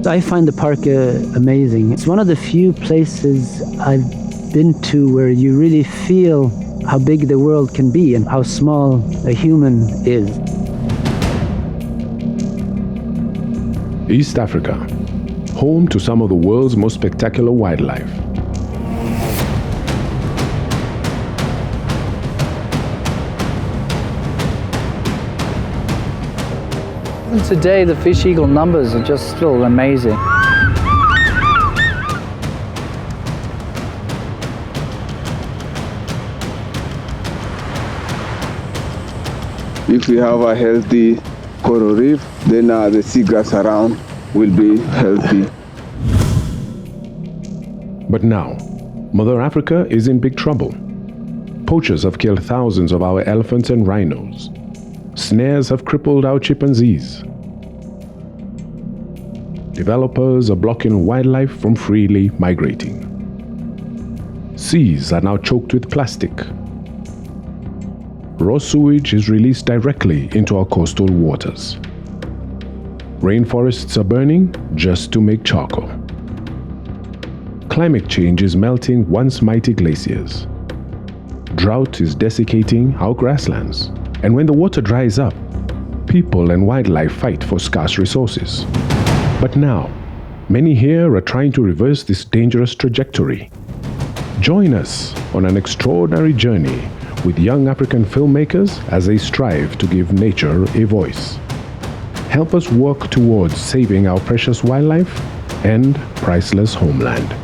I find the park amazing. It's one of the few places I've been to where you really feel how big the world can be and how small a human is. East Africa, home to some of the world's most spectacular wildlife. Today, the fish eagle numbers are just still amazing. If we have a healthy coral reef, then the seagrass around will be healthy. But now, Mother Africa is in big trouble. Poachers have killed thousands of our elephants and rhinos. Snares have crippled our chimpanzees. Developers are blocking wildlife from freely migrating. Seas are now choked with plastic. Raw sewage is released directly into our coastal waters. Rainforests are burning just to make charcoal. Climate change is melting once mighty glaciers. Drought is desiccating our grasslands. And when the water dries up, people and wildlife fight for scarce resources. But now, many here are trying to reverse this dangerous trajectory. Join us on an extraordinary journey with young African filmmakers as they strive to give nature a voice. Help us work towards saving our precious wildlife and priceless homeland.